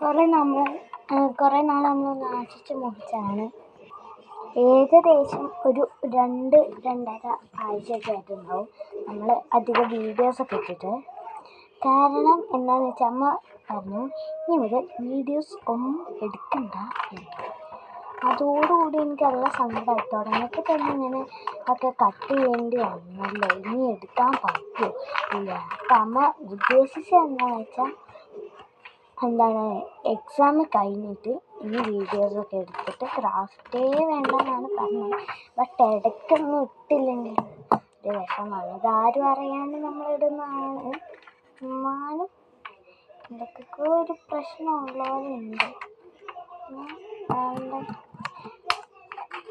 കുറേ നാൾ നമ്മൾ ആശിച്ച് മുറിച്ചാണ്. ഏകദേശം ഒരു 2-2.5 ആഴ്ചയൊക്കെ ആയിട്ടുണ്ടാവും നമ്മൾ അധികം വീഡിയോസൊക്കെ ഇട്ടിട്ട്. കാരണം എന്താണെന്ന് വെച്ചാൽ അമ്മ പറഞ്ഞു ഇനി മുതൽ വീഡിയോസ് ഒന്നും എടുക്കണ്ട എന്ന്. അതോടുകൂടി എനിക്ക് നല്ല സങ്കടമായി. തുടങ്ങിയപ്പോൾ തന്നെ ഇങ്ങനെ ഒക്കെ കട്ട് ചെയ്യേണ്ടി വന്നല്ലോ, ഇനി എടുക്കാൻ പറ്റുമോ ഇല്ല. അപ്പം അമ്മ ഉദ്ദേശിച്ചത് എന്താണെന്ന് വെച്ചാൽ എക്സാം കഴിഞ്ഞിട്ട് ഇനി വീഡിയോസൊക്കെ എടുത്തിട്ട് ക്രാഫ്റ്റേ വേണ്ടെന്നാണ് പറഞ്ഞത്. ബട്ട് ഇടയ്ക്കൊന്നും ഇട്ടില്ലെങ്കിൽ ഒരു വിഷമമാണ്. ഇതാരും അറിയാണ്ട് നമ്മളിടുന്നതാണ്. എന്നാലും ഇതൊക്കെ ഒരു പ്രശ്നമുള്ളവരുണ്ട്.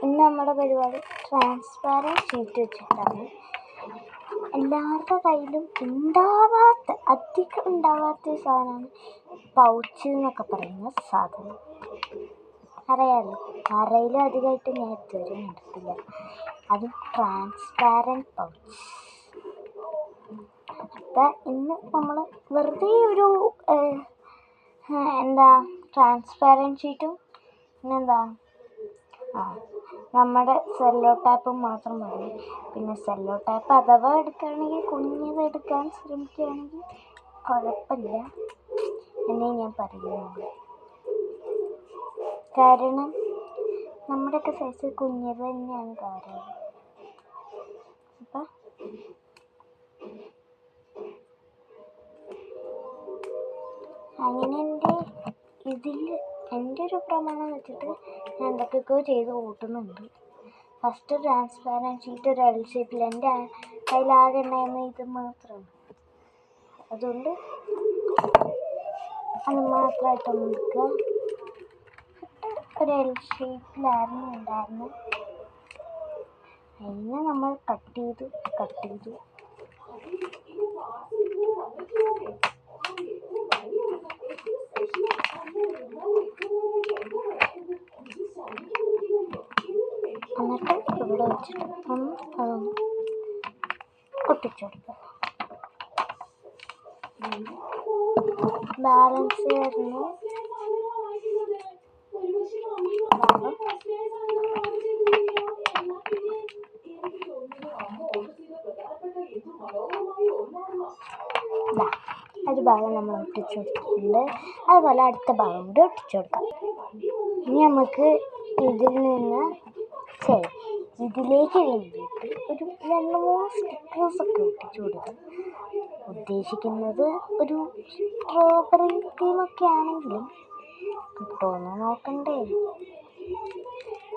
ഇന്ന് നമ്മുടെ പരിപാടി ട്രാൻസ്പാരൻറ്റ് ഷീറ്റ് വെച്ചിട്ടാണ്. എല്ലാവരുടെ കയ്യിലും അധികം ഉണ്ടാവാത്ത സാധനമാണ് പൗച്ച് എന്നൊക്കെ പറയുന്ന സാധനം. അറിയാമല്ലോ, ആരെങ്കിലും അധികമായിട്ട് ഞാൻ ഇതുവരെ എടുത്തില്ല. അതും ട്രാൻസ്പാരൻറ്റ് പൗച്ച്. അപ്പം ഇന്ന് നമ്മൾ വെറുതെ ഒരു ട്രാൻസ്പാരൻറ്റ് ഷീറ്റും നമ്മുടെ സെല്ലോ ടാപ്പും മാത്രം മതി. പിന്നെ സെല്ലോ ടാപ്പ് അഥവാ എടുക്കുകയാണെങ്കിൽ കുഞ്ഞത് എടുക്കാൻ ശ്രമിക്കുകയാണെങ്കിൽ കുഴപ്പമില്ല എന്നേ ഞാൻ പറയുന്നുള്ളൂ. കാരണം നമ്മുടെയൊക്കെ സൈസ് കുഞ്ഞത് തന്നെയാണ് കാരണം. അപ്പം അങ്ങനെ എൻ്റെ ഒരു പ്രമാണം വെച്ചിട്ട് ഞാൻ എന്തൊക്കെയൊക്കെയോ ചെയ്ത് കൂട്ടുന്നുണ്ട്. ഫസ്റ്റ് ട്രാൻസ്പാരൻറ്റ് ഷീറ്റ് ഒരു എൽ ഷേപ്പിൽ, എൻ്റെ കയ്യിലാകെ ഉണ്ടായിരുന്ന ഇത് മാത്രമാണ്. അതുകൊണ്ട് അത് മാത്രമായിട്ടൊന്ന് എടുക്കുക. ഒരു എൽ ഷേപ്പിലായിരുന്നു ഉണ്ടായിരുന്നത്. അതിനെ നമ്മൾ കട്ട് ചെയ്തു. എന്നിട്ട് ഇവിടെ വെച്ചിട്ട് അതൊന്ന് ഒട്ടിച്ചെടുക്കുക. ബാലൻസ് വരുന്നു. ഒരു ഭാഗം നമ്മൾ ഒട്ടിച്ചെടുത്തിട്ടുണ്ട്. അതുപോലെ അടുത്ത ഭാഗം കൂടി ഒട്ടിച്ചെടുക്കാം. ഇനി നമുക്ക് ഇതിലേക്ക് വേണ്ടിയിട്ട് ഒരു 2-3 സ്റ്റിക്കേഴ്സൊക്കെ ഒട്ടിച്ചു കൊടുക്കാം. ഉദ്ദേശിക്കുന്നത് ഒരു സ്ട്രോബെറി തീമൊക്കെ ആണെങ്കിലും കിട്ടുമെന്ന് നോക്കണ്ടേ.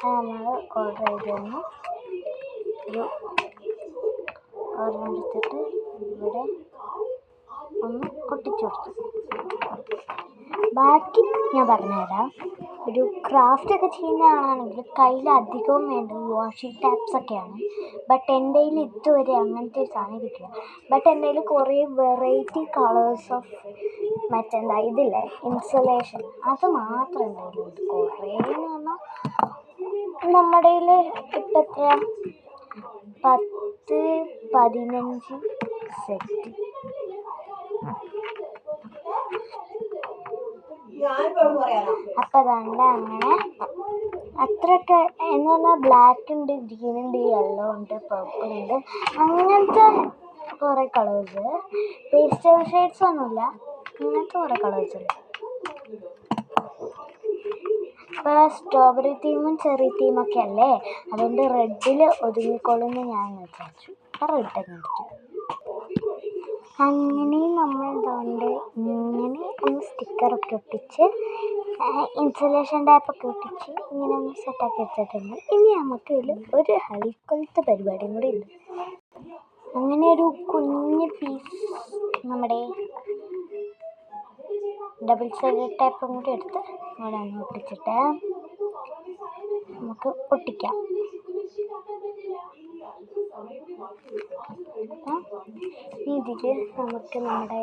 നമ്മൾ ഓർഡർ ചെയ്തിരുന്നു. ഒരു ഒരെണ്ണം എടുത്തിട്ട് ഇവിടെ ഒന്ന് ഒട്ടിച്ചു കൊടുത്തു. ബാക്കി ഞാൻ പറഞ്ഞുതരാം. ഒരു ക്രാഫ്റ്റ് ഒക്കെ ചെയ്യുന്ന ആളാണെങ്കിൽ കയ്യിൽ അധികവും വേണ്ടത് വാഷി ടാപ്സൊക്കെയാണ്. ബട്ട് എൻ്റെ കയ്യിൽ ഇതുവരെ അങ്ങനത്തെ ഒരു സാധനം കിട്ടില്ല. ബട്ട് എൻ്റെ കയ്യിൽ കുറേ വെറൈറ്റി കളേഴ്സ് ഓഫ് ഇതില്ലേ ഇൻസുലേഷൻ, അത് മാത്രം എൻ്റെ കയ്യിലുണ്ട്. കുറേ എന്ന് പറഞ്ഞാൽ നമ്മുടെ കയ്യിൽ ഇപ്പം എത്രയാ 10-15 സെറ്റ്. അപ്പം അതുകൊണ്ട് അങ്ങനെ അത്രയൊക്കെ എന്ന് പറഞ്ഞാൽ ബ്ലാക്ക് ഉണ്ട്, ഗ്രീൻ ഉണ്ട്, യെല്ലോ ഉണ്ട്, പർപ്പിൾ ഉണ്ട്, അങ്ങനത്തെ കുറേ കളേഴ്സ്. പേസ്റ്റൽ ഷെയ്ഡ്സ് ഒന്നുമില്ല, അങ്ങനത്തെ കുറേ കളേഴ്സ് ഉണ്ട്. ഇപ്പോൾ സ്ട്രോബെറി തീമും ചെറി തീമൊക്കെ അല്ലേ, അതുകൊണ്ട് റെഡിൽ ഒതുങ്ങിക്കൊള്ളുമെന്ന് ഞാൻ വിചാരിച്ചു. അപ്പോൾ റെഡ് തന്നെ എടുത്തു. അങ്ങനെ നമ്മൾ ഇങ്ങനെ ഒന്ന് സ്റ്റിക്കറൊക്കെ ഒട്ടിച്ച് ഇൻസുലേഷൻ ടാപ്പൊക്കെ ഒട്ടിച്ച് ഇങ്ങനെ ഒന്ന് സെറ്റാക്കി വെച്ചിട്ടുണ്ട്. ഇനി നമുക്ക് ഇതിൽ ഒരു ഹൈക്കോളത്തെ പരിപാടിയും കൂടി ഉണ്ട്. അങ്ങനെ ഒരു കുഞ്ഞ് പീസ് നമ്മുടെ ഡബിൾ സൈഡ് ടാപ്പും കൂടി എടുത്ത് ഇവിടെ ഒന്ന് ഒട്ടിച്ചിട്ട് നമുക്ക് ഒട്ടിക്കാം. ഇതിൽ നമുക്ക് നമ്മുടെ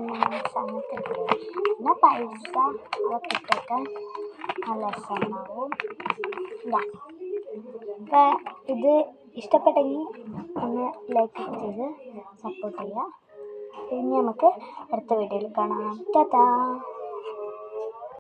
അങ്ങനത്തെ പിന്നെ പൈസ അതൊക്കെ ഇട്ടിട്ട് നല്ല രസമാവും. അപ്പം ഇത് ഇഷ്ടപ്പെട്ടെങ്കിൽ ഒന്ന് ലൈക്ക് ചെയ്ത് സപ്പോർട്ട് ചെയ്യുക. ഇനി നമുക്ക് അടുത്ത വീഡിയോയിൽ കാണാം. ടാറ്റാ.